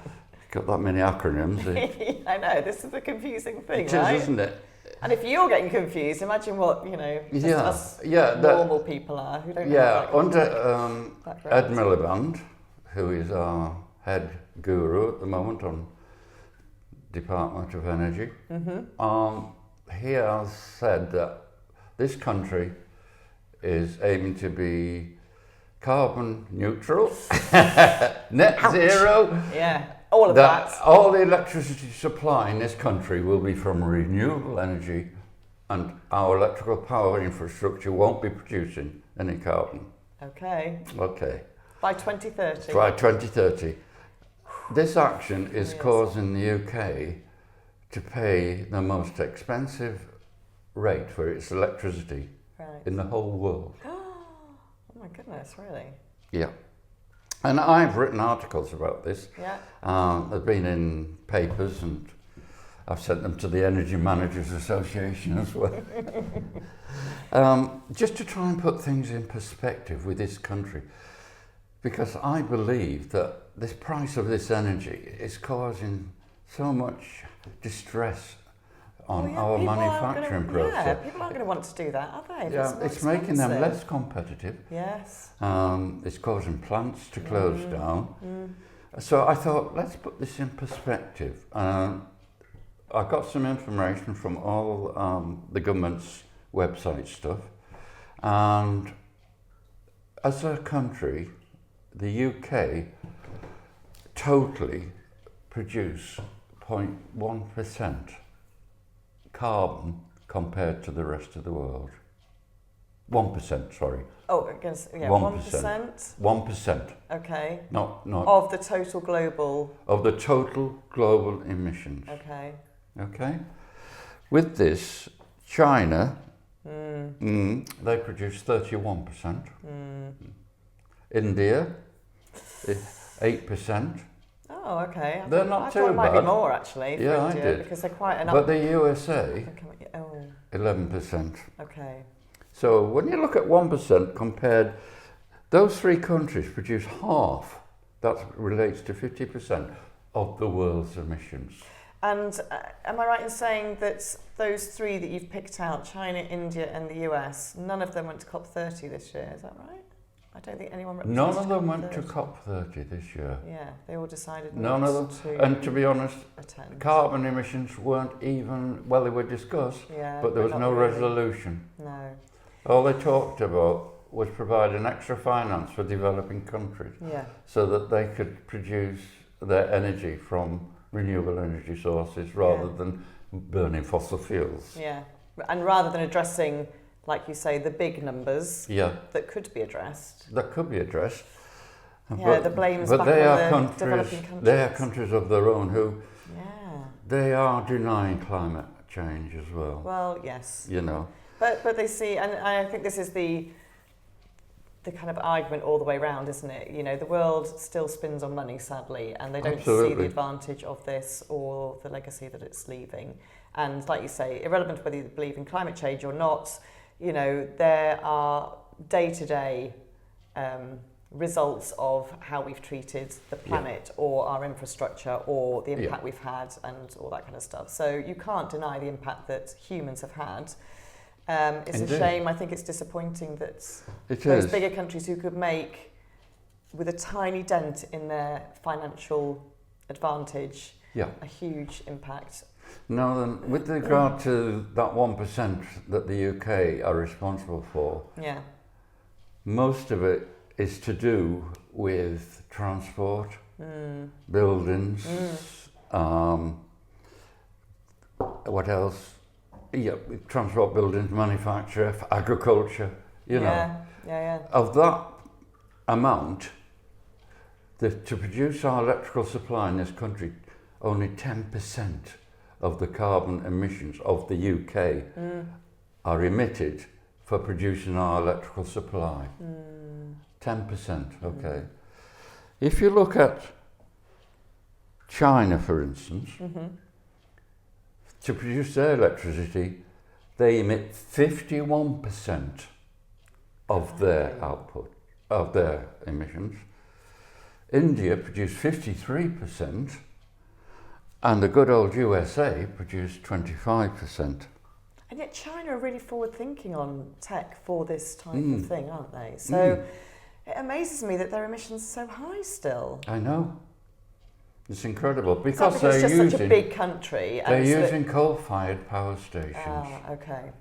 Got that many acronyms. I know, this is the confusing thing, It right? is, isn't it? And if you're getting confused, imagine what, us that- normal people are who don't Yeah, have that kind under of Ed background. Miliband, who is our head guru at the moment on Department of Energy, he has said that this country is aiming to be carbon neutral, net zero. Yeah, all of that. All the electricity supply in this country will be from renewable energy, and our electrical power infrastructure won't be producing any carbon. Okay. Okay. By 2030. By 2030. This action is Yes. causing the UK to pay the most expensive rate for its electricity Right. in the whole world. Oh my goodness, really? Yeah. And I've written articles about this. Yeah. They've been in papers, and I've sent them to the Energy Managers Association as well. Just to try and put things in perspective with this country, because I believe that this price of this energy is causing so much distress on our manufacturing process. Yeah, people aren't going to want to do that, are they? Yeah, it's making them less competitive. Yes. It's causing plants to close down. So I thought, let's put this in perspective. I got some information from all the government's website stuff. And as a country, the UK totally produce 0.1% carbon compared to the rest of the world. 1%, sorry. Oh, against 1%. 1%. Okay. Not Of the total global. of the total global emissions. Okay. Okay. With this, China, they produce 31%. India, 8%. Oh, okay. They're not I too thought it might bad. be more actually. For Yeah, I India, did. Because they're quite an But the USA, Oh, 11%. okay. So when you look at 1% compared, those three countries produce half. That relates to 50% of the world's emissions. And am I right in saying that those three that you've picked out, China, India and the US, none of them went to COP30 this year, is that right? I don't think anyone represented None of them went to COP30. COP30 this year. Yeah, they all decided None not of them. to And to be honest, attend. carbon emissions weren't even, well, they were discussed, Yeah, but there was not no really. resolution. No. All they talked about was providing extra finance for developing countries Yeah. so that they could produce their energy from renewable energy sources rather than burning fossil fuels. Yeah. And rather than addressing, like you say, the big numbers Yeah, that could be addressed. that could be addressed. Yeah, the blame's but back they on are the developing countries. They are countries of their own who Yeah. they are denying climate change as well. Well, yes. You know. But they see, and I think this is the kind of argument all the way round, isn't it? You know, the world still spins on money, sadly, and they don't see Absolutely. the advantage of this or the legacy that it's leaving. And like you say, irrelevant whether you believe in climate change or not, you know, there are day-to-day results of how we've treated the planet or our infrastructure or the impact we've had and all that kind of stuff. So you can't deny the impact that humans have had. It's Indeed. a shame. I think it's disappointing that It those is. bigger countries who could make, with a tiny dent in their financial advantage, Yeah. a huge impact. Now then, with regard to that 1% that the UK are responsible for, Yeah. most of it is to do with transport, buildings, what else? Yeah, transport, buildings, manufacture, agriculture, you know. Yeah. Of that amount, to produce our electrical supply in this country, only 10% of the carbon emissions of the UK are emitted for producing our electrical supply. 10%, okay. If you look at China, for instance, to produce their electricity, they emit 51% of their output, of their emissions. India produced 53%, and the good old USA produced 25%. And yet China are really forward thinking on tech for this type of thing, aren't they? So it amazes me that their emissions are so high still. I know. It's incredible because it's they're just using such a big country. They're using coal-fired power stations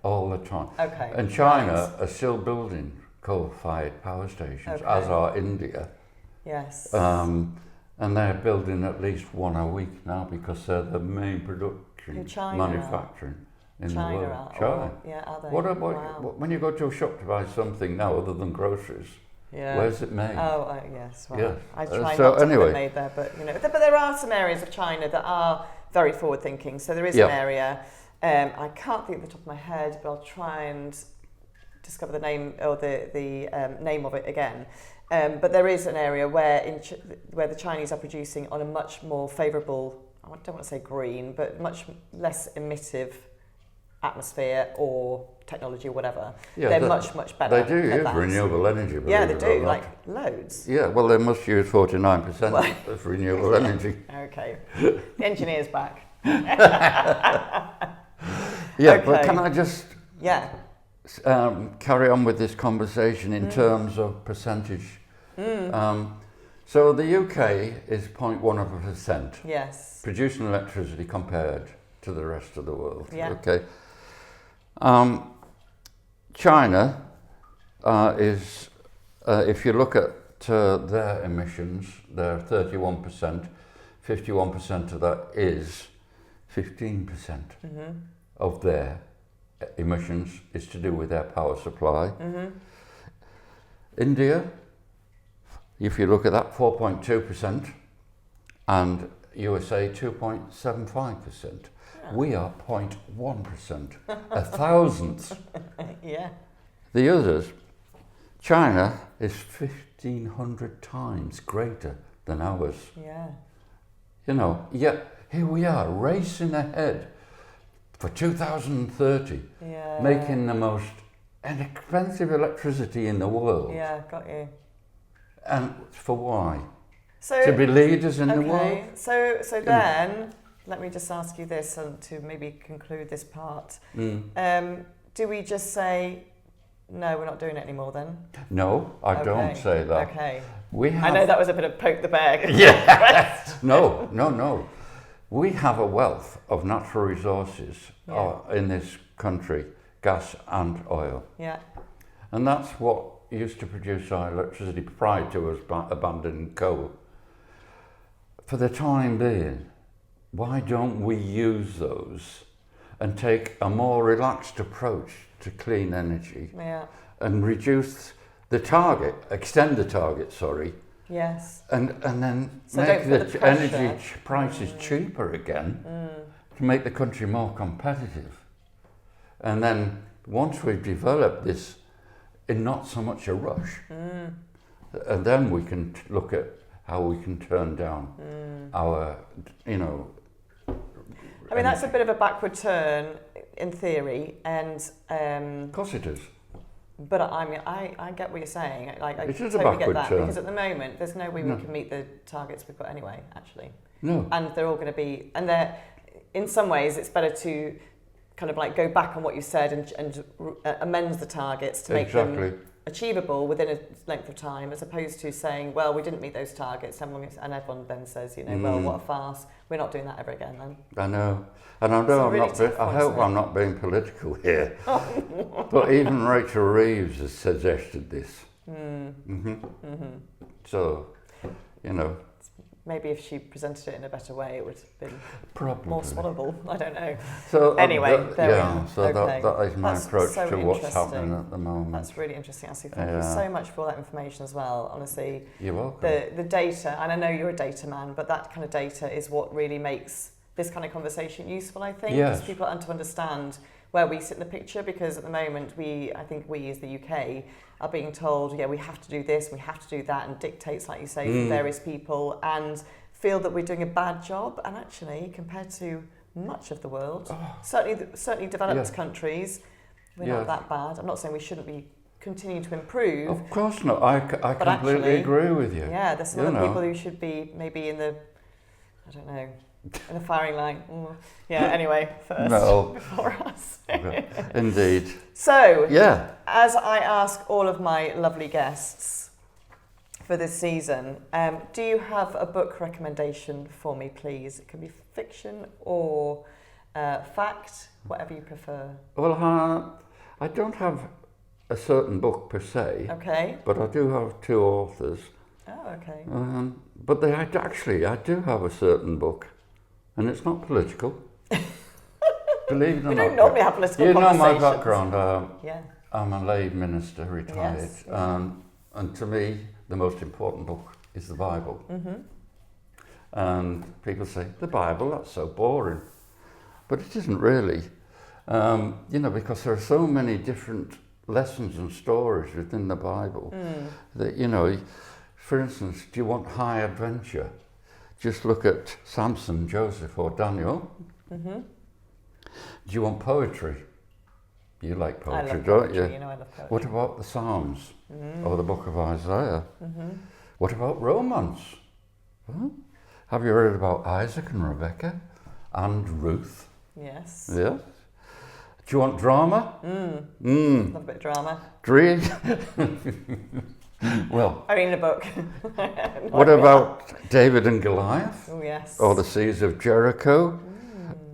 all the time. Okay. And China are still building coal-fired power stations, as are India. Yes. And they're building at least one a week now because they're the main production manufacturing in the world. China. Are they? What about when you go to a shop to buy something now other than groceries? Yeah. Where's it made? Oh, yes. Well, yes. I try not to have it made there, but but there are some areas of China that are very forward-thinking. So there is an area. I can't think at the top of my head, but I'll try and discover the name or the name of it again. But there is an area where where the Chinese are producing on a much more favourable, I don't want to say green, but much less emissive atmosphere or technology or whatever. They're much better. They do use renewable energy. Yeah, they do, like loads. Yeah, well, they must use 49% of renewable energy. Okay, the engineer's back. But can I just carry on with this conversation in terms of percentage? So the UK is 0.1%. Yes. Producing electricity compared to the rest of the world. Yeah. Okay. China is, if you look at their emissions, they're 31%. 51% of that is 15% of their emissions is to do with their power supply. India, if you look at that, 4.2%, and USA 2.75%. We are 0.1%, a thousandth. Yeah. The others, China is 1,500 times greater than ours. Yeah. Yet here we are racing ahead for 2030, making the most inexpensive electricity in the world. Yeah, got you. And for why? To be leaders in the world? So then, let me just ask you this to maybe conclude this part. Do we just say, no, we're not doing it anymore then? No, I don't say that. Okay. I know that was a bit of poke the bear. Yeah. No. We have a wealth of natural resources in this country, gas and oil. Yeah. And that's what used to produce our electricity prior to us abandoning coal. For the time being, why don't we use those and take a more relaxed approach to clean energy and reduce the target, extend the target, Yes. and then make the energy prices cheaper again to make the country more competitive. And then once we've developed this in not so much a rush, and then we can look at how we can turn down our, I mean, that's a bit of a backward turn in theory, and of course it is. But I get what you're saying. I it is totally a backward get that turn. Because at the moment, there's no way we can meet the targets we've got anyway. Actually, no. And they're all going to be, and they're in some ways it's better to kind of like go back on what you said and amend the targets to make them achievable within a length of time, as opposed to saying, well, we didn't meet those targets, and everyone then says, well, what a farce. We're not doing that ever again then. I know. And I know I hope I'm not being political here. But even Rachel Reeves has suggested this. So, Maybe if she presented it in a better way, it would have been probably more swallowable. I don't know. So anyway, that is my approach so to what's happening at the moment. That's really interesting, Astley. Thank you so much for all that information as well. Honestly, you're welcome. The data, and I know you're a data man, but that kind of data is what really makes this kind of conversation useful, I think, because people to understand where we sit in the picture, because at the moment I think we as the UK are being told, we have to do this, we have to do that, and dictates, like you say, from various people, and feel that we're doing a bad job. And actually, compared to much of the world, certainly developed countries, we're not that bad. I'm not saying we shouldn't be continuing to improve. Of course not. I completely agree with you. Yeah, there's some other people who should be maybe in the, I don't know, in the firing line. Anyway, first before us. Indeed. So, as I ask all of my lovely guests for this season, do you have a book recommendation for me, please? It can be fiction or fact, whatever you prefer. Well, I don't have a certain book per se. Okay. But I do have two authors. Oh, okay. But I do have a certain book, and it's not political. Believe it or not. We don't normally have political conversations. You know my background. I'm a lay minister, retired, yes, and to me, the most important book is the Bible. And people say, the Bible, that's so boring. But it isn't really, because there are so many different lessons and stories within the Bible that, for instance, do you want high adventure? Just look at Samson, Joseph, or Daniel. Do you want poetry? You like poetry, don't you? I love poetry. What about the Psalms or the book of Isaiah? What about romance? Huh? Have you read about Isaac and Rebecca and Ruth? Yes. Yeah. Do you want drama? Love a bit of drama. Dream. Well, I mean, a book. What about David and Goliath? Oh, yes. Or the Siege of Jericho?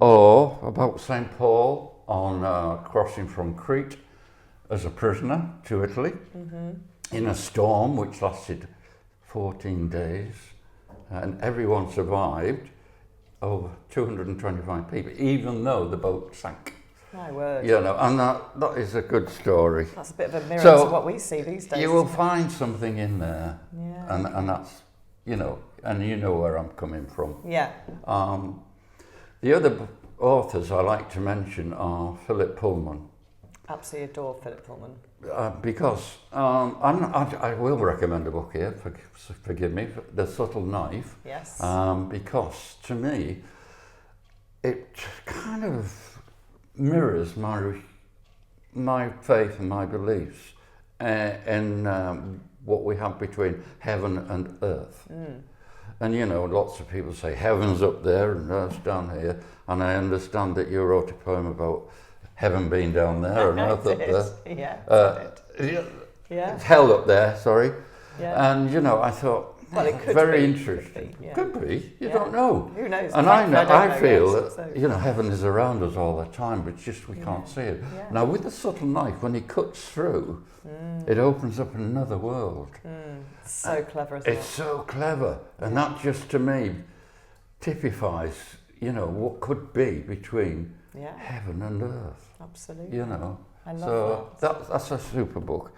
Or about St. Paul on crossing from Crete as a prisoner to Italy in a storm which lasted 14 days, and everyone survived, over 225 people, even though the boat sank. My word. And that is a good story. That's a bit of a mirror to what we see these days. You will find something in there, Yeah. and that's, and you know where I'm coming from. Yeah. The other authors I like to mention are Philip Pullman. Absolutely adore Philip Pullman. Because I will recommend a book here, forgive me, The Subtle Knife. Yes. Because to me, it kind of mirrors my faith and my beliefs in what we have between heaven and earth. And lots of people say heaven's up there and earth's down here, and I understand that you wrote a poem about heaven being down there and earth up there. Yeah. Hell up there, sorry. Yeah. And I thought, well, it could very be. interesting. Could be. Could be. You don't know. Who knows? And I feel that so. heaven is around us all the time, but just we can't see it. Yeah. Now with the subtle knife, when he cuts through, it opens up another world. It's so clever, isn't it? It's so clever, and that just to me typifies, what could be between heaven and earth. Absolutely. I love so that's a super book.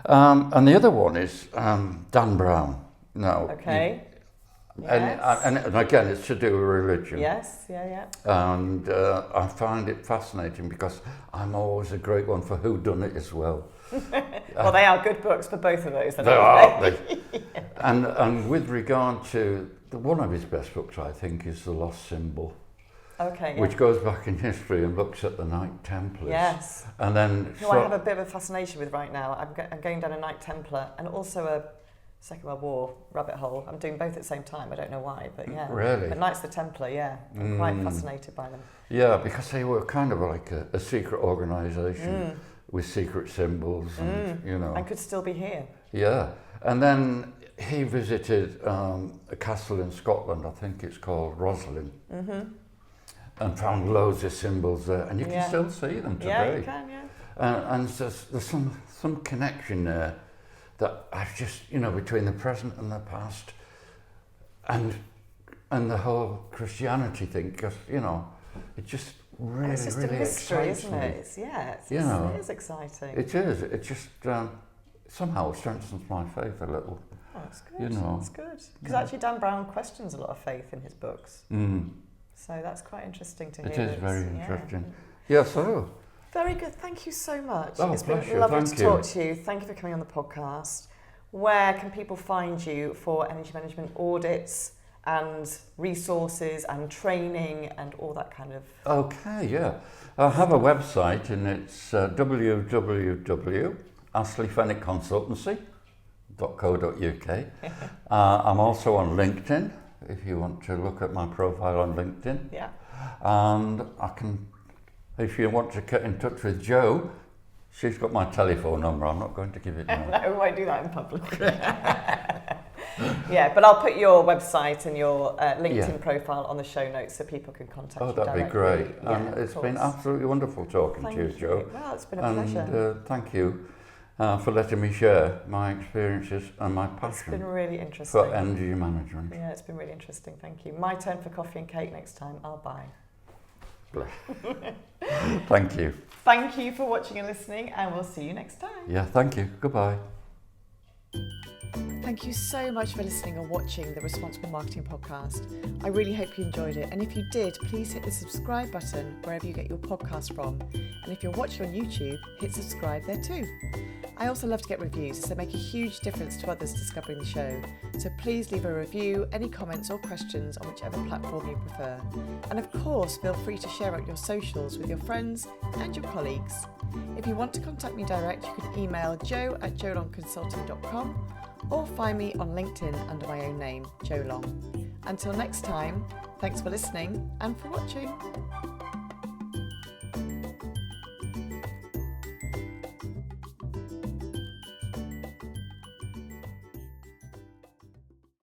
And the other one is Dan Brown. Now, okay. And again, it's to do with religion. Yes, yeah. And I find it fascinating because I'm always a great one for whodunit as well. Well, they are good books for both of those. Aren't they? And with regard to one of his best books, I think, is The Lost Symbol. Okay. Which goes back in history and looks at the Knight Templars. Yes. And then. Who I have a bit of a fascination with right now. I'm going down a Knight Templar and also a Second World War rabbit hole. I'm doing both at the same time. I don't know why, but yeah. Really? But Knights the Templar, I'm quite fascinated by them. Yeah, because they were kind of like a secret organisation with secret symbols and, And could still be here. Yeah. And then he visited a castle in Scotland, I think it's called Roslin, and found loads of symbols there, and you can still see them today. Yeah, you can, And there's some connection there that I've just, between the present and the past, and the whole Christianity thing, because, it just really, it's just really a mystery, excites isn't me. it? It is exciting. It is. It just somehow strengthens my faith a little. Oh, that's good. That's good. Because actually Dan Brown questions a lot of faith in his books. So that's quite interesting to hear. It is very interesting. Yeah, so Very good. Thank you so much. Oh, It's been bless you. lovely Thank to you. talk to you. Thank you for coming on the podcast. Where can people find you for energy management audits and resources and training and all that kind of... Okay, yeah. I have a website and it's www.astleyfenwickconsultancy.co.uk. I'm also on LinkedIn, if you want to look at my profile on LinkedIn. Yeah. And if you want to get in touch with Jo, she's got my telephone number. I'm not going to give it now. No, I won't do that in public. Yeah, but I'll put your website and your LinkedIn profile on the show notes so people can contact you directly. That'd be great. Yeah, and it's been absolutely wonderful talking to you, Jo. Well, it's been a pleasure. Thank you for letting me share my experiences and my It's passion been really interesting. for energy management. Yeah, it's been really interesting. Thank you. My turn for coffee and cake next time. I'll buy. Bless. Thank you. Thank you for watching and listening, and we'll see you next time. Yeah, thank you. Goodbye. Thank you so much for listening or watching the Responsible Marketing Podcast. I really hope you enjoyed it, and if you did, please hit the subscribe button wherever you get your podcast from. And if you're watching on YouTube, hit subscribe there too. I also love to get reviews, as they make a huge difference to others discovering the show. So please leave a review, any comments or questions on whichever platform you prefer. And of course, feel free to share out your socials with your friends and your colleagues. If you want to contact me direct, you can email jo@jolongconsulting.com or find me on LinkedIn under my own name, Jo Long. Until next time, thanks for listening and for watching.